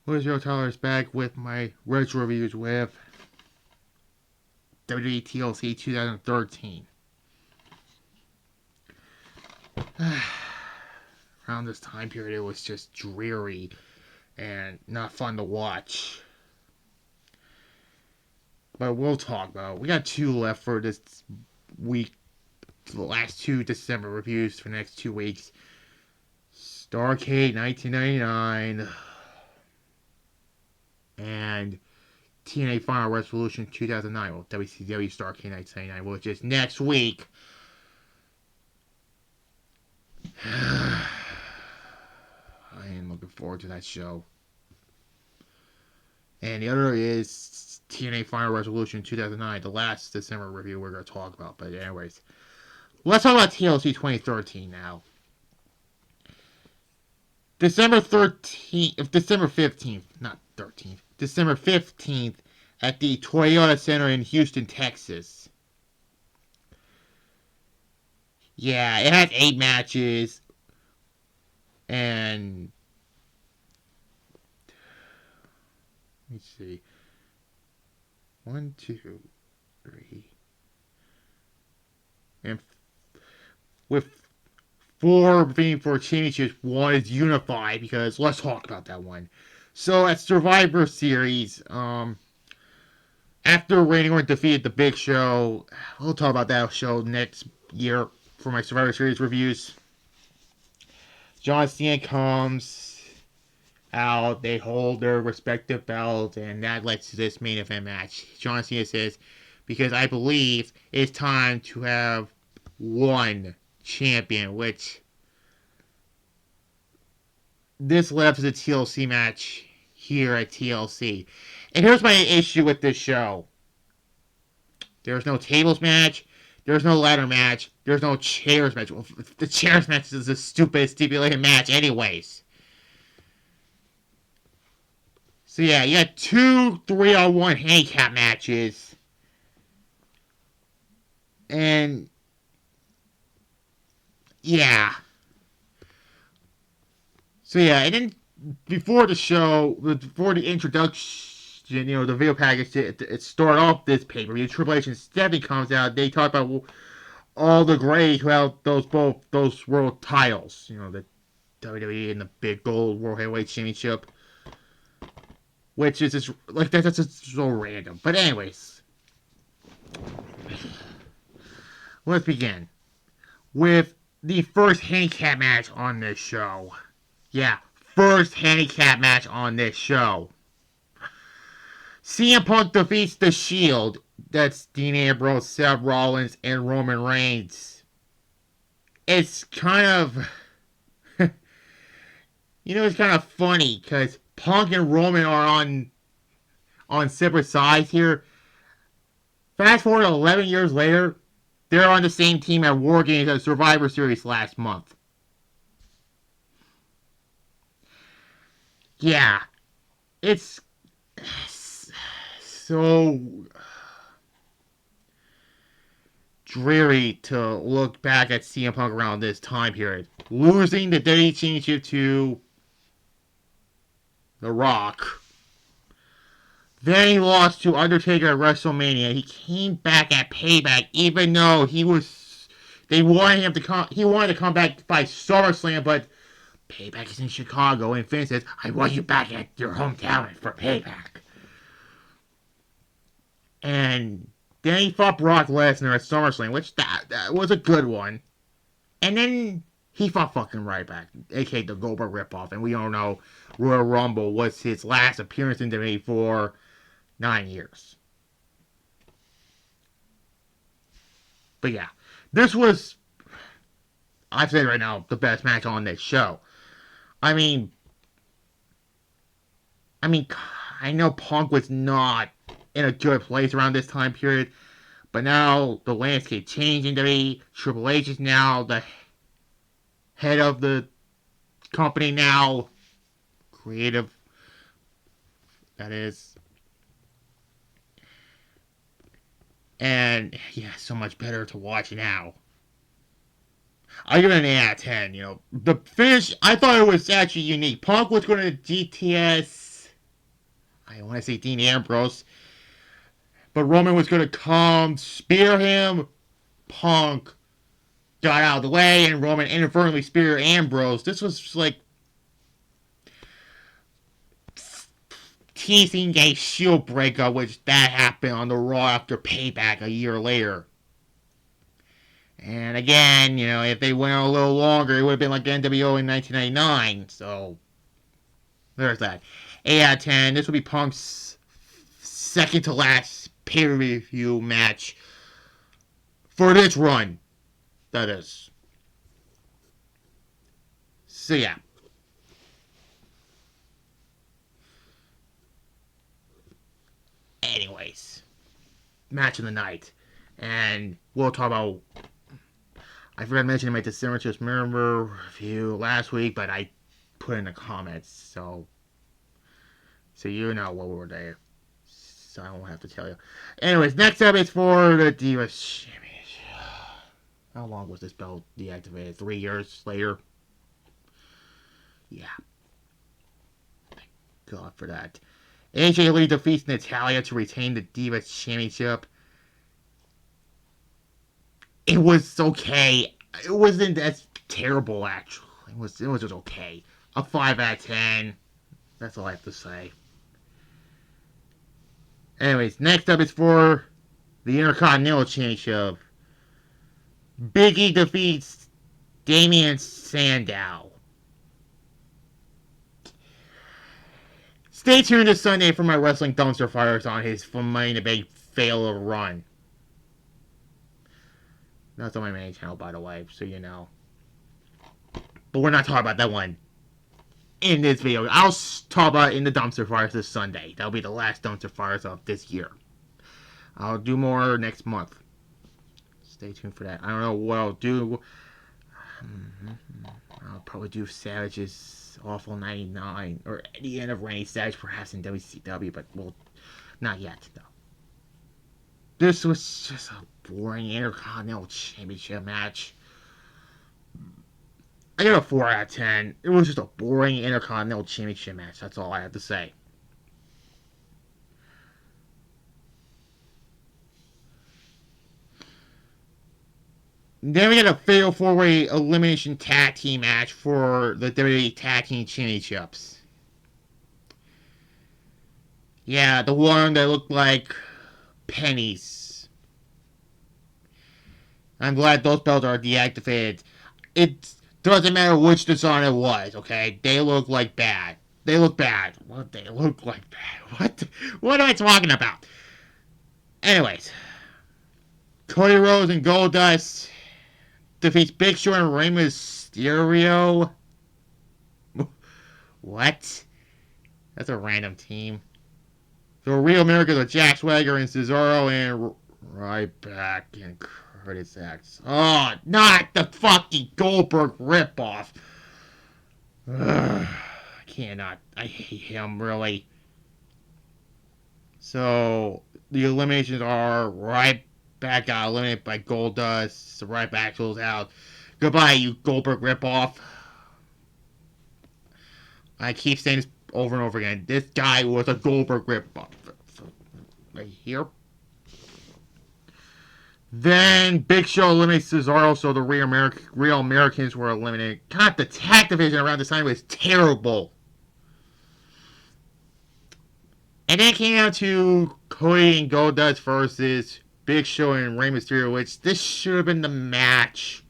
Who's Your Tyler's back with my retro reviews with WWE TLC 2013. Around this time period, it was just dreary and not fun to watch. But we'll talk about it. We got two left for this week. The last two December reviews for the next 2 weeks. Starrcade 1999 and TNA Final Resolution 2009. Well, WCW Starrcade 1999, which is next week. I am looking forward to that show. And the other is TNA Final Resolution 2009, the last December review we're going to talk about. But anyways, let's talk about TLC 2013 now. December 15th, not 13th, December 15th at the Toyota Center in Houston, Texas. Yeah, it had 8 matches. And let me see. 1, 2, 3. And with 4 being for championships, 1 is unified, because let's talk about that one. So at Survivor Series, after Randy Orton defeated the Big Show, we'll talk about that show next year for my Survivor Series reviews. John Cena comes out, they hold their respective belts, and that leads to this main event match. John Cena says, because I believe it's time to have one champion, which this led up to the TLC match here at TLC. And here's my issue with this show. There's no tables match. There's no ladder match. There's no chairs match. Well, the chairs match is a stupid stipulated match anyways. So yeah, you had 2 3-on-1 handicap matches. And yeah. So yeah, and then before the show, before the introduction, the video package, it started off this pay-per-view. Triple H and Stephanie comes out. They talk about all the greats who held those world titles. The WWE and the big gold World Heavyweight Championship. Which is just, like, that's just so random. But anyways, let's begin with the first handicap match on this show. Yeah, first handicap match on this show. CM Punk defeats The Shield. That's Dean Ambrose, Seth Rollins, and Roman Reigns. It's kind of... it's kind of funny, because Punk and Roman are on separate sides here. Fast forward 11 years later, they're on the same team at War Games at Survivor Series last month. Yeah, it's so dreary to look back at CM Punk around this time period. Losing the WWE Championship to The Rock. Then he lost to Undertaker at WrestleMania. He came back at Payback, even though he wanted to come back by SummerSlam, but Payback is in Chicago, and Finn says, I want you back at your hometown for Payback. And then he fought Brock Lesnar at SummerSlam, which that was a good one. And then he fought fucking Ryback, aka the Goldberg ripoff, and we all know Royal Rumble was his last appearance in WWE for 9 years. But yeah, this was, I've said right now, the best match on this show. I mean, I know Punk was not in a good place around this time period, but now the landscape changed in WWE. Triple H is now the head of the company now. Creative, that is. And yeah, so much better to watch now. I give it an 8 out of 10. The finish, I thought it was actually unique. Punk was going to GTS I want to say Dean Ambrose. But Roman was going to come, spear him. Punk got out of the way, and Roman inadvertently speared Ambrose. This was like teasing a Shield breakup, which that happened on the Raw after Payback a year later. And again, if they went a little longer, it would have been like NWO in 1999. So there's that. 8 out of 10. This will be Punk's second to last pay-per-view match for this run. That is. So yeah. Anyways, match of the night. And we'll talk about... I forgot to mention I made the Sandwiches Member review last week, but I put in the comments, so you know what we were there. So I won't have to tell you. Anyways, next up is for the Divas Championship. How long was this belt deactivated? 3 years later? Yeah. Thank God for that. AJ Lee defeats Natalya to retain the Divas Championship. It was okay. It wasn't as terrible, actually. It was just okay. A 5 out of 10. That's all I have to say. Anyways, next up is for the Intercontinental Championship. Big E defeats Damian Sandow. Stay tuned this Sunday for my wrestling dumpster fires on his Money in the Bank failure run. That's on my main channel, by the way, so you know. But we're not talking about that one in this video. I'll talk about it in the dumpster fires this Sunday. That'll be the last dumpster fires of this year. I'll do more next month. Stay tuned for that. I don't know what I'll do. I'll probably do Savage's Awful 99 or the end of Randy Savage, perhaps in WCW, but well, not yet though. This was just a boring Intercontinental Championship match. I give it a 4 out of 10. It was just a boring Intercontinental Championship match. That's all I have to say. Then we get a fatal 4-way elimination tag team match for the WWE Tag Team Championships. Yeah, the one that looked like pennies. I'm glad those belts are deactivated. It doesn't matter which design it was, okay? They look like bad. They look bad. What? They look like bad. What am I talking about? Anyways. Cody Rhodes and Goldust defeats Big Show and Rey Mysterio. What? That's a random team. The Real Americans are Jack Swagger and Cesaro and Ryback and Curtis Axel. Oh, not the fucking Goldberg ripoff. I cannot. I hate him, really. So, the eliminations are Ryback got eliminated by Goldust. Ryback goes out. Goodbye, you Goldberg ripoff. I keep saying this over and over again. This guy was a Goldberg ripoff. Right here. Then Big Show eliminates Cesaro, so the Real Americans were eliminated. God, the tag division around this time was terrible. And then it came down to Cody and Goldust versus Big Show and Rey Mysterio, which this should have been the match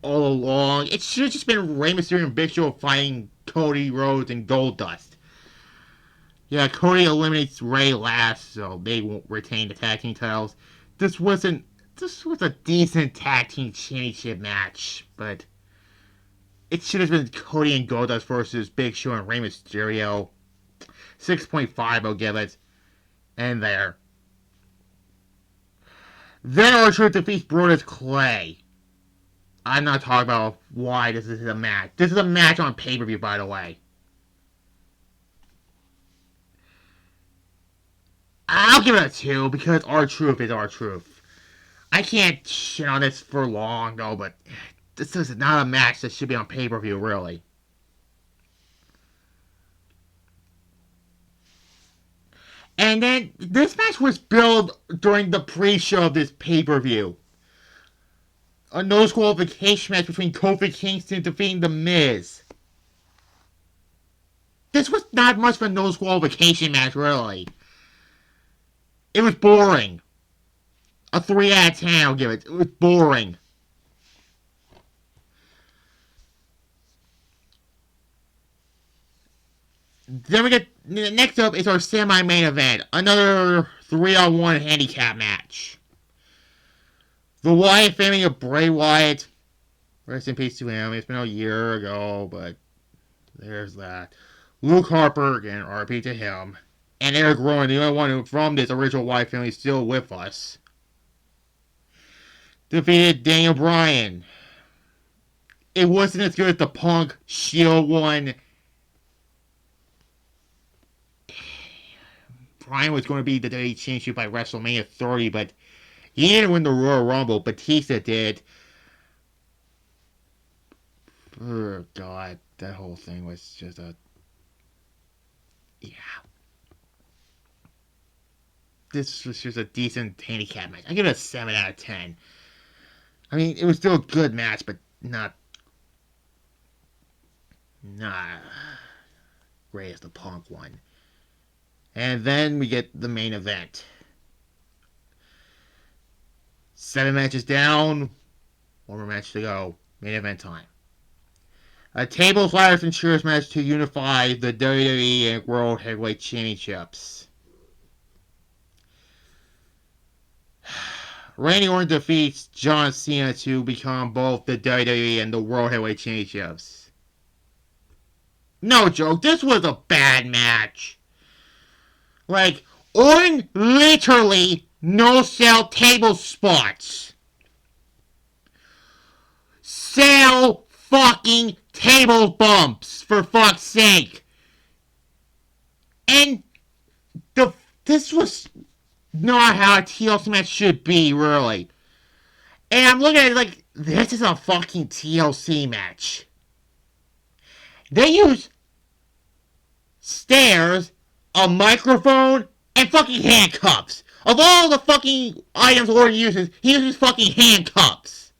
all along. It should have just been Rey Mysterio and Big Show fighting Cody Rhodes and Goldust. Yeah, Cody eliminates Rey last, so they won't retain the tag team titles. This was a decent tag team championship match, but it should have been Cody and Goldust versus Big Show and Rey Mysterio. 6.5 I'll give it. And there. Then R-Truth defeats Brodus Clay. I'm not talking about why this is a match. This is a match on pay-per-view, by the way. I'll give it a 2 because R-Truth is R-Truth. I can't shit on this for long, though, but this is not a match that should be on pay-per-view, really. And then this match was billed during the pre-show of this pay-per-view. A no qualification match between Kofi Kingston defeating The Miz. This was not much of a no qualification match, really. It was boring. A 3 out of 10, I'll give it. It was boring. Then we get, next up is our semi-main event. Another 3-on-1 handicap match. The Wyatt family of Bray Wyatt. Rest in peace to him. It's been a year ago, but there's that. Luke Harper, again, RP to him. And Eric Rowan, the only one from this original Wyatt family, is still with us. Defeated Daniel Bryan. It wasn't as good as the Punk Shield one. Bryan was going to be the WWE Championship by WrestleMania 30, but he didn't win the Royal Rumble. Batista did. Oh, God. That whole thing was just a... Yeah. This was just a decent handicap match. I give it a 7 out of 10. I mean, it was still a good match, but not great as the Punk one. And then we get the main event. 7 matches down. 1 more match to go. Main event time. A tables, ladders, and chairs match to unify the WWE and World Heavyweight Championships. Randy Orton defeats John Cena to become both the WWE and the World Heavyweight Championships. No joke, this was a bad match. Like, Orton literally no-sell table spots. Sell fucking table bumps, for fuck's sake. And this was not how a TLC match should be, really. And I'm looking at it like, this is a fucking TLC match. They use stairs, a microphone, and fucking handcuffs. Of all the fucking items Orton uses, he uses fucking handcuffs.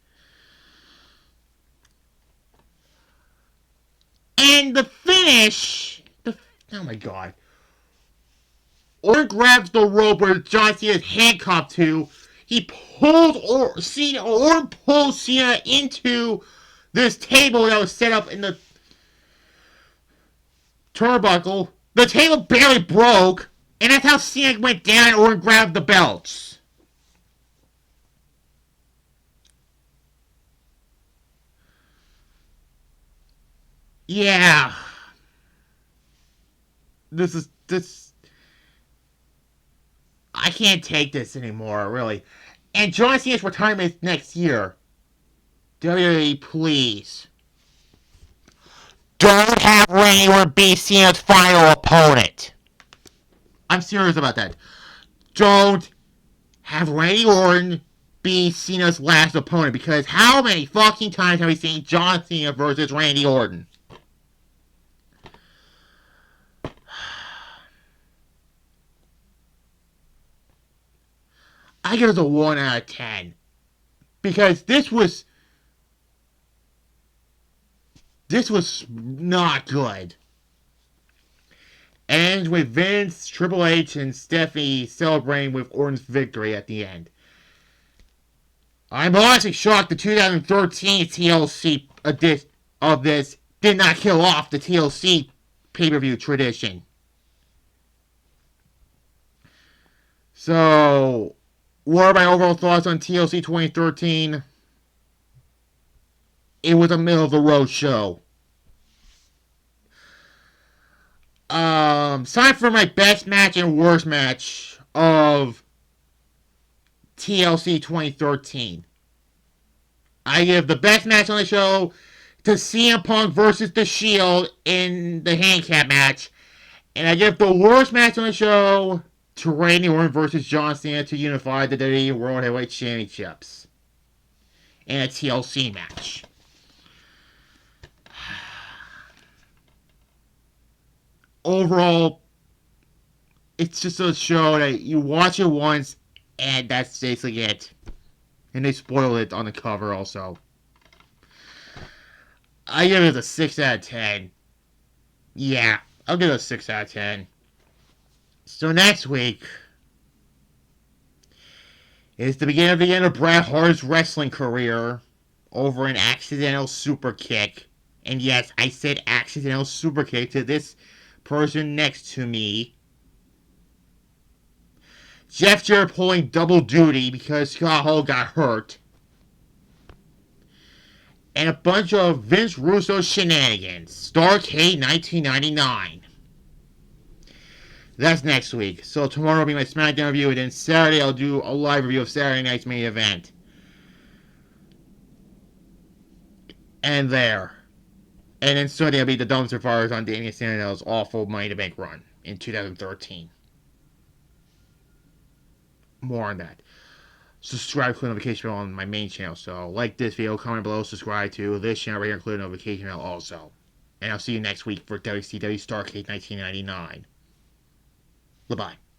And the finish... oh my god. Orton grabs the rope where John Cena is handcuffed to. He pulls Orton pulls Cena into this table that was set up in the turnbuckle. The table barely broke, and that's how Cena went down and Orton grabbed the belts. Yeah. This... I can't take this anymore, really. And John Cena's retirement is next year. WWE, please. Don't have Randy Orton be Cena's final opponent. I'm serious about that. Don't have Randy Orton be Cena's last opponent, because how many fucking times have we seen John Cena versus Randy Orton? I give it a 1 out of 10. Because this was not good. Ends with Vince, Triple H, and Stephanie celebrating with Orton's victory at the end. I'm honestly shocked the 2013 TLC edition of this did not kill off the TLC pay-per-view tradition. So, what are my overall thoughts on TLC 2013? It was a middle-of-the-road show. It's time for my best match and worst match of TLC 2013. I give the best match on the show to CM Punk versus The Shield in the handicap match. And I give the worst match on the show to Randy Orton versus John Cena to unify the WWE World Heavyweight Championships in a TLC match. Overall, it's just a show that you watch it once, and that's basically it. And they spoiled it on the cover also. I give it a 6 out of 10. Yeah, I'll give it a 6 out of 10. So next week is the beginning of the end of Bret Hart's wrestling career over an accidental super kick. And yes, I said accidental super kick to this person next to me. Jeff Jarrett pulling double duty because Scott Hall got hurt. And a bunch of Vince Russo shenanigans. Starrcade 1999. That's next week. So tomorrow will be my SmackDown review, and then Saturday I'll do a live review of Saturday night's main event. And there. And then Sunday I'll be the dumpster fires on Damian Sandows' awful Money in the Bank run in 2013. More on that. Subscribe to the notification bell on my main channel. So like this video, comment below, subscribe to this channel right here, include the notification bell also. And I'll see you next week for WCW Starrcade 1999. Bye-bye.